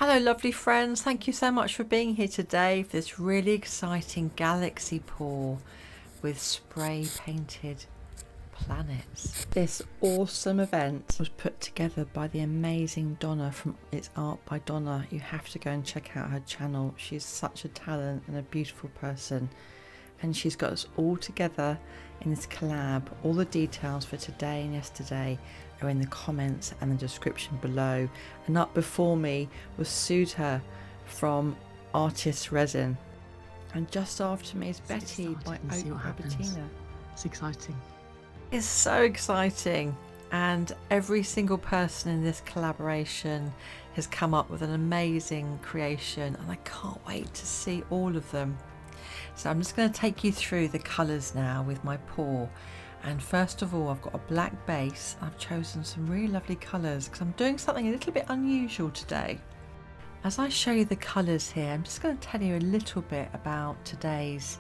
Hello lovely friends, thank you so much for being here today for this really exciting galaxy pour with spray painted planets. This awesome event was put together by the amazing Donna from It's Art by Donna. You have to go and check out her channel. She's such a talent and a beautiful person, and she's got us all together in this collab. All the details for today and yesterday are in the comments and the description below. And up before me was Sudha from Artist Resin, and just after me is Betty by Oak Abertina. It's exciting. It's so exciting, and every single person in this collaboration has come up with an amazing creation, and I can't wait to see all of them. So I'm just going to take you through the colours now with my pour. And first of all, I've got a black base. I've chosen some really lovely colours because I'm doing something a little bit unusual today. As I show you the colours here, I'm just going to tell you a little bit about today's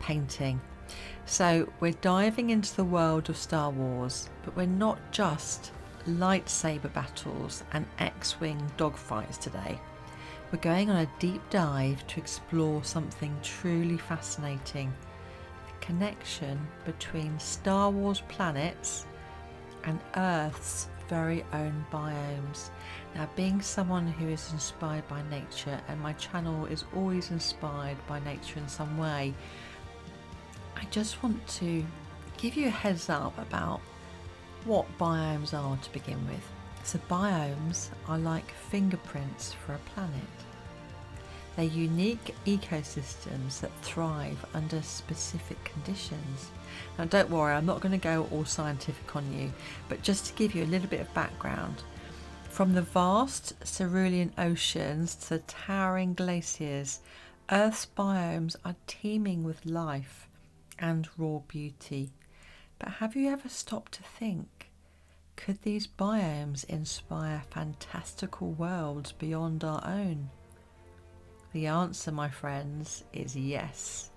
painting. So we're diving into the world of Star Wars, but we're not just lightsaber battles and X-Wing dogfights today. We're going on a deep dive to explore something truly fascinating: the connection between Star Wars planets and Earth's very own biomes. Now, being someone who is inspired by nature, and my channel is always inspired by nature in some way, I just want to give you a heads up about what biomes are to begin with. So biomes are like fingerprints for a planet. They're unique ecosystems that thrive under specific conditions. Now don't worry, I'm not going to go all scientific on you, but just to give you a little bit of background. From the vast cerulean oceans to the towering glaciers, Earth's biomes are teeming with life and raw beauty. But have you ever stopped to think, could these biomes inspire fantastical worlds beyond our own? The answer, my friends, is yes.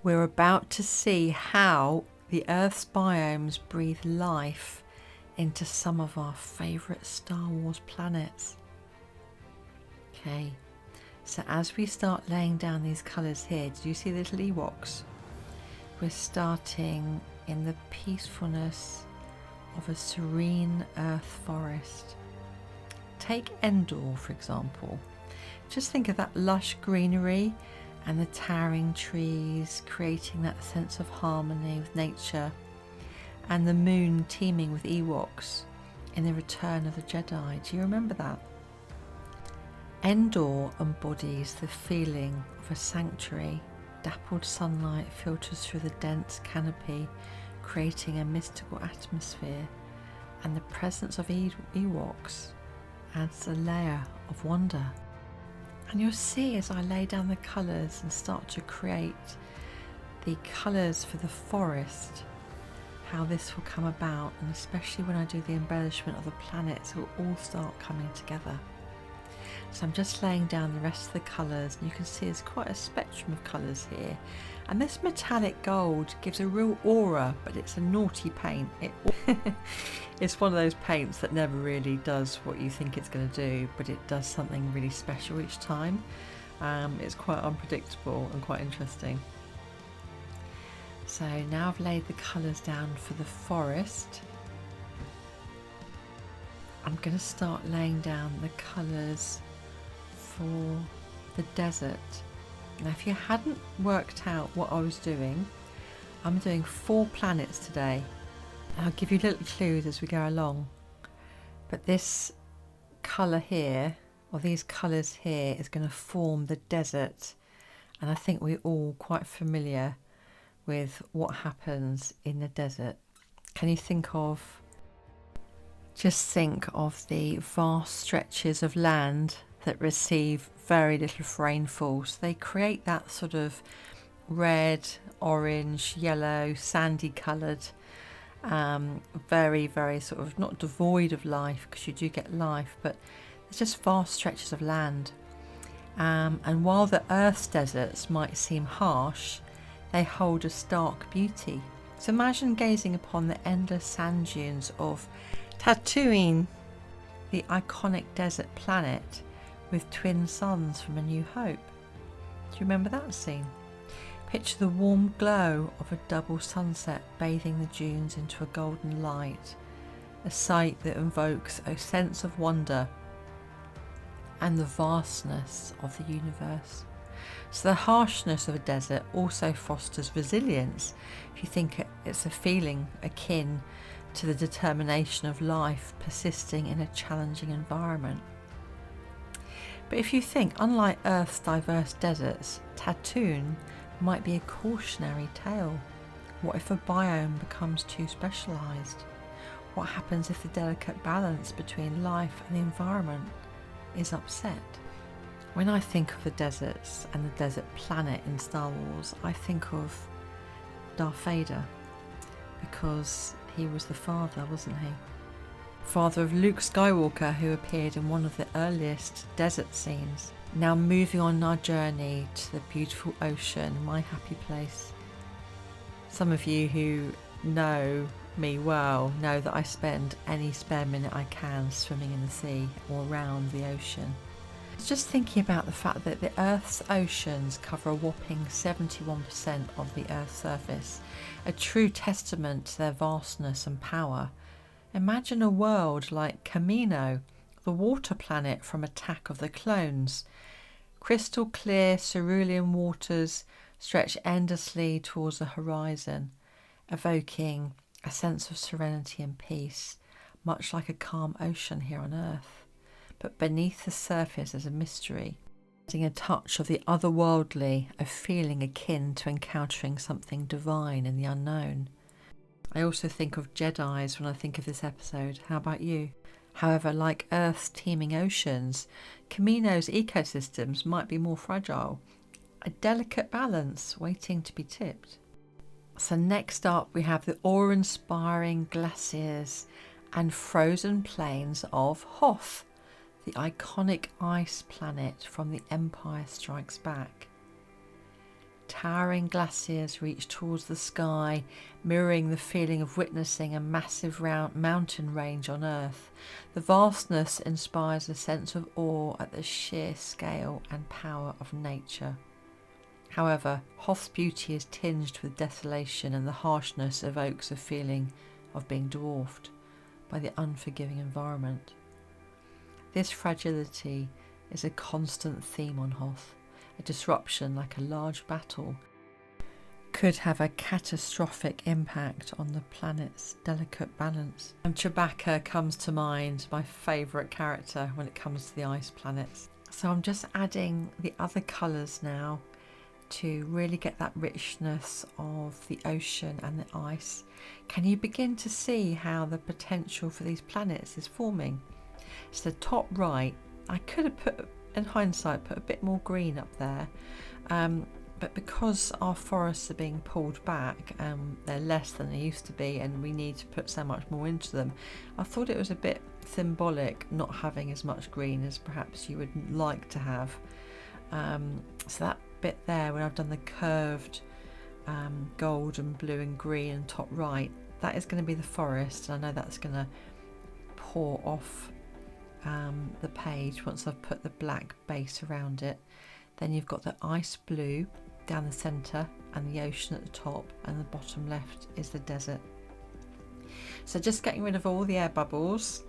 We're about to see how the Earth's biomes breathe life into some of our favourite Star Wars planets. Okay, so as we start laying down these colours here, do you see little Ewoks? We're starting in the peacefulness of a serene earth forest. Take Endor, for example. Just think of that lush greenery and the towering trees creating that sense of harmony with nature, and the moon teeming with Ewoks in the Return of the Jedi. Do you remember that? Endor embodies the feeling of a sanctuary. Dappled sunlight filters through the dense canopy, creating a mystical atmosphere, and the presence of Ewoks adds a layer of wonder. And you'll see as I lay down the colours and start to create the colours for the forest, how this will come about, and especially when I do the embellishment of the planets, it will all start coming together. So I'm just laying down the rest of the colours, and you can see there's quite a spectrum of colours here. And this metallic gold gives a real aura, but it's a naughty paint. It's one of those paints that never really does what you think it's going to do, but it does something really special each time. It's quite unpredictable and quite interesting. So now I've laid the colours down for the forest. I'm going to start laying down the colours for the desert. Now, if you hadn't worked out what I was doing, I'm doing 4 planets today. I'll give you little clues as we go along. But this colour here, or these colours here, is going to form the desert. And I think we're all quite familiar with what happens in the desert. Can you think of... Just think of the vast stretches of land that receive very little rainfall. So they create that sort of red, orange, yellow, sandy coloured, very, very sort of not devoid of life, because you do get life, but it's just vast stretches of land. And while the Earth's deserts might seem harsh, they hold a stark beauty. So imagine gazing upon the endless sand dunes of Tatooine, the iconic desert planet, with twin suns from A New Hope. Do you remember that scene? Picture the warm glow of a double sunset bathing the dunes into a golden light, a sight that invokes a sense of wonder and the vastness of the universe. So the harshness of a desert also fosters resilience. If you think it's a feeling akin to the determination of life persisting in a challenging environment. But if you think, unlike Earth's diverse deserts, Tattoon might be a cautionary tale. What if a biome becomes too specialised? What happens if the delicate balance between life and the environment is upset? When I think of the deserts and the desert planet in Star Wars, I think of Darth Vader, because he was the father, wasn't he? Father of Luke Skywalker, who appeared in one of the earliest desert scenes. Now moving on our journey to the beautiful ocean, my happy place. Some of you who know me well know that I spend any spare minute I can swimming in the sea or around the ocean. Just thinking about the fact that the Earth's oceans cover a whopping 71% of the Earth's surface, a true testament to their vastness and power. Imagine a world like Camino, the water planet from Attack of the Clones. Crystal clear cerulean waters stretch endlessly towards the horizon, evoking a sense of serenity and peace, much like a calm ocean here on Earth. But beneath the surface is a mystery, adding a touch of the otherworldly, a feeling akin to encountering something divine in the unknown. I also think of Jedis when I think of this episode. How about you? However, like Earth's teeming oceans, Camino's ecosystems might be more fragile, a delicate balance waiting to be tipped. So next up we have the awe-inspiring glaciers and frozen plains of Hoth, the iconic ice planet from The Empire Strikes Back. Towering glaciers reach towards the sky, mirroring the feeling of witnessing a massive mountain range on Earth. The vastness inspires a sense of awe at the sheer scale and power of nature. However, Hoth's beauty is tinged with desolation, and the harshness evokes a feeling of being dwarfed by the unforgiving environment. This fragility is a constant theme on Hoth. A disruption, like a large battle, could have a catastrophic impact on the planet's delicate balance. And Chewbacca comes to mind, my favourite character when it comes to the ice planets. So I'm just adding the other colours now to really get that richness of the ocean and the ice. Can you begin to see how the potential for these planets is forming? So the top right, I could have put, in hindsight, put a bit more green up there, but because our forests are being pulled back, they're less than they used to be, and we need to put so much more into them, I thought it was a bit symbolic not having as much green as perhaps you would like to have. So that bit there, when I've done the curved gold and blue and green and top right, that is going to be the forest, and I know that's going to pour off the page once I've put the black base around it. Then you've got the ice blue down the centre and the ocean at the top, and the bottom left is the desert. So just getting rid of all the air bubbles.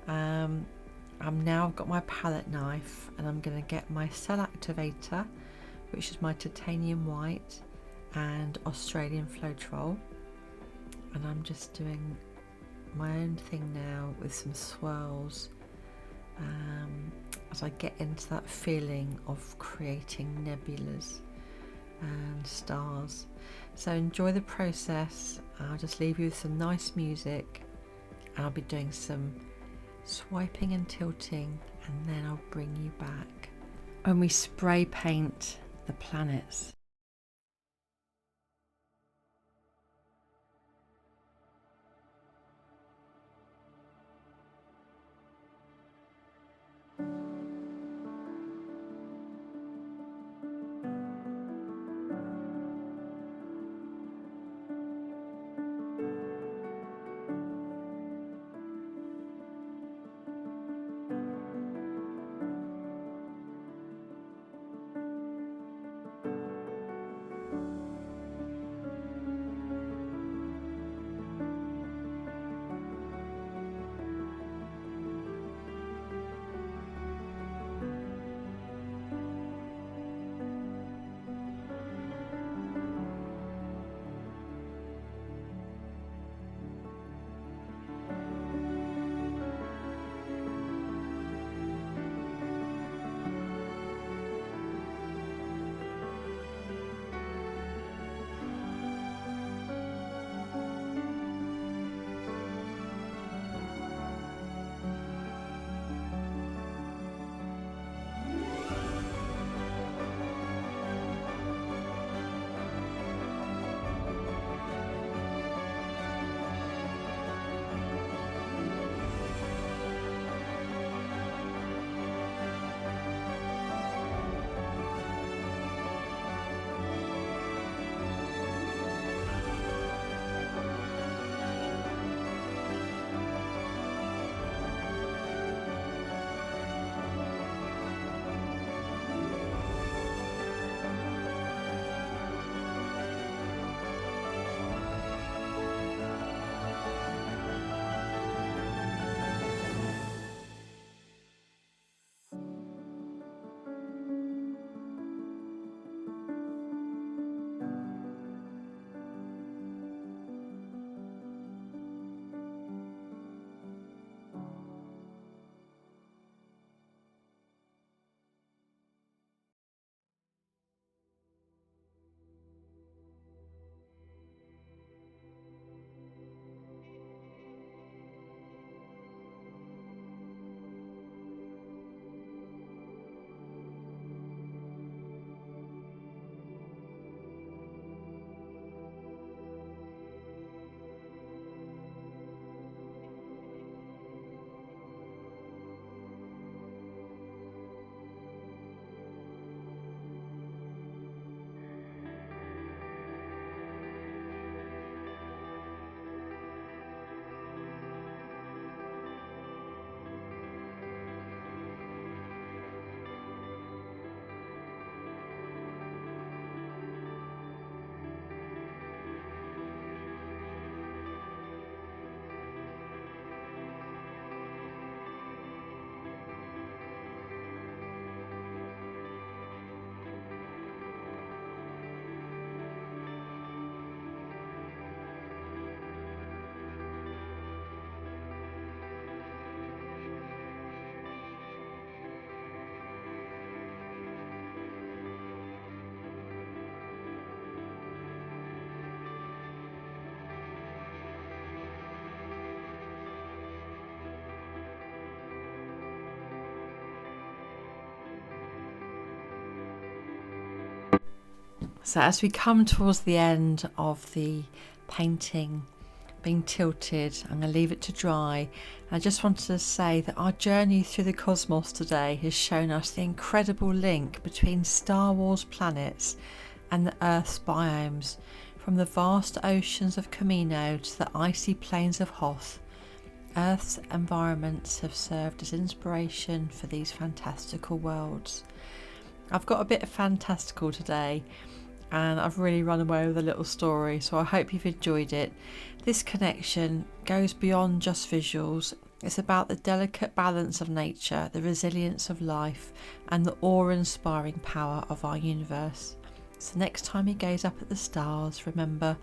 I've got my palette knife, and I'm going to get my cell activator, which is my titanium white and Australian Floetrol, and I'm just doing my own thing now with some swirls as I get into that feeling of creating nebulas and stars. So enjoy the process. I'll just leave you with some nice music, and I'll be doing some swiping and tilting, and then I'll bring you back when we spray paint the planets. So as we come towards the end of the painting being tilted, I'm going to leave it to dry. I just wanted to say that our journey through the cosmos today has shown us the incredible link between Star Wars planets and the Earth's biomes, from the vast oceans of Camino to the icy plains of Hoth. Earth's environments have served as inspiration for these fantastical worlds. I've got a bit of fantastical today, and I've really run away with a little story, so I hope you've enjoyed it. This connection goes beyond just visuals. It's about the delicate balance of nature, the resilience of life, and the awe-inspiring power of our universe. So next time you gaze up at the stars, remember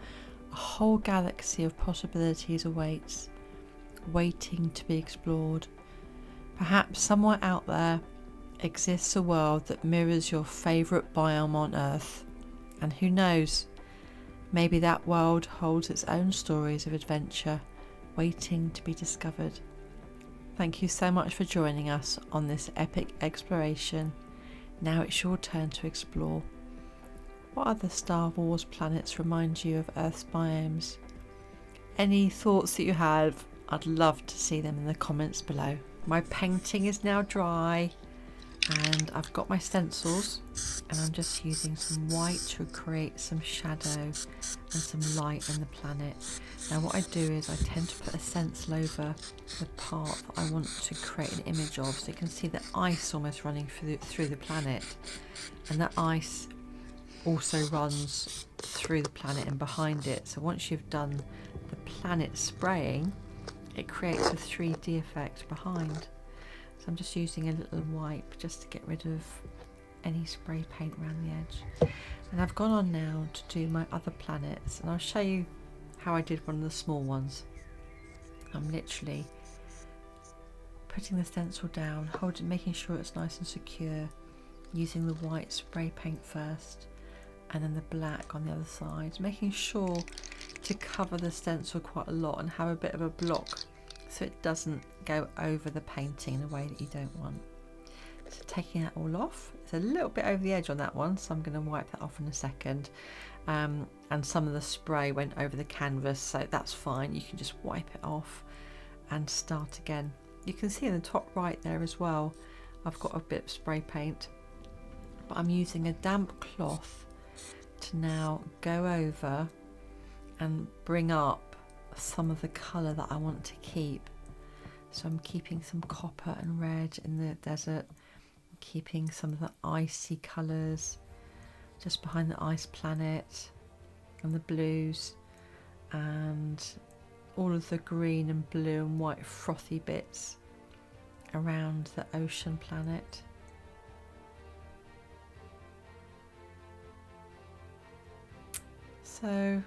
a whole galaxy of possibilities awaits, waiting to be explored. Perhaps somewhere out there exists a world that mirrors your favourite biome on Earth. And who knows, maybe that world holds its own stories of adventure waiting to be discovered. Thank you so much for joining us on this epic exploration. Now it's your turn to explore. What other Star Wars planets remind you of Earth's biomes? Any thoughts that you have, I'd love to see them in the comments below. My painting is now dry, and I've got my stencils, and I'm just using some white to create some shadow and some light in the planet. Now what I do is I tend to put a stencil over the part that I want to create an image of, so you can see the ice almost running through the planet, and that ice also runs through the planet and behind it. So once you've done the planet spraying, it creates a 3D effect behind. So I'm just using a little wipe just to get rid of any spray paint around the edge. And I've gone on now to do my other planets, and I'll show you how I did one of the small ones. I'm literally putting the stencil down, making sure it's nice and secure, using the white spray paint first and then the black on the other side, making sure to cover the stencil quite a lot and have a bit of a block so it doesn't go over the painting in a way that you don't want. So taking that all off, it's a little bit over the edge on that one, so I'm going to wipe that off in a second. And some of the spray went over the canvas, so that's fine. You can just wipe it off and start again. You can see in the top right there as well, I've got a bit of spray paint, but I'm using a damp cloth to now go over and bring up some of the colour that I want to keep. So I'm keeping some copper and red in the desert, keeping some of the icy colours just behind the ice planet, and the blues, and all of the green and blue and white frothy bits around the ocean planet. So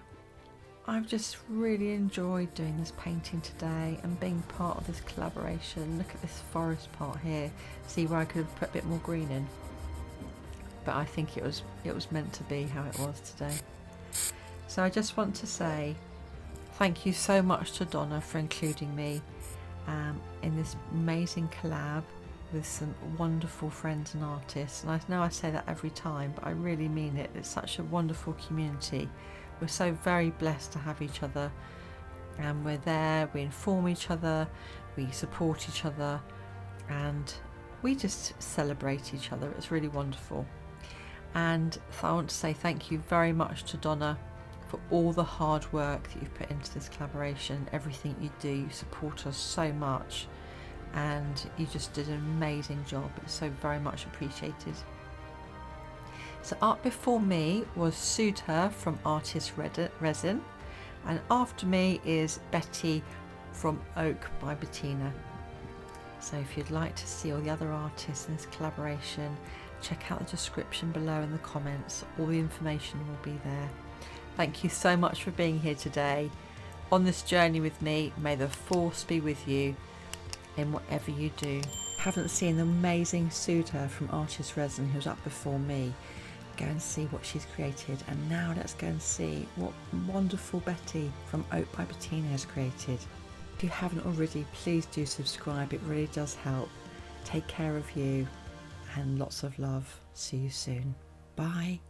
I've just really enjoyed doing this painting today and being part of this collaboration. Look at this forest part here. See where I could have put a bit more green in, but I think it was meant to be how it was today. So I just want to say thank you so much to Donna for including me in this amazing collab with some wonderful friends and artists. And I know I say that every time, but I really mean it. It's such a wonderful community. We're so very blessed to have each other, and we're there, we inform each other, we support each other, and we just celebrate each other. It's really wonderful. And I want to say thank you very much to Donna for all the hard work that you've put into this collaboration. Everything you do, you support us so much, and you just did an amazing job. It's so very much appreciated. So art before me was Sudha from Artist Resin, and after me is Betty from Oak by Bettina. So if you'd like to see all the other artists in this collaboration, check out the description below in the comments. All the information will be there. Thank you so much for being here today on this journey with me. May the force be with you in whatever you do. Haven't seen the amazing Sudha from Artist Resin, who's up before me, go and see what she's created. And now let's go and see what wonderful Betty from Oak by Bettina has created. If you haven't already, please do subscribe. It really does help. Take care of you and lots of love. See you soon. Bye.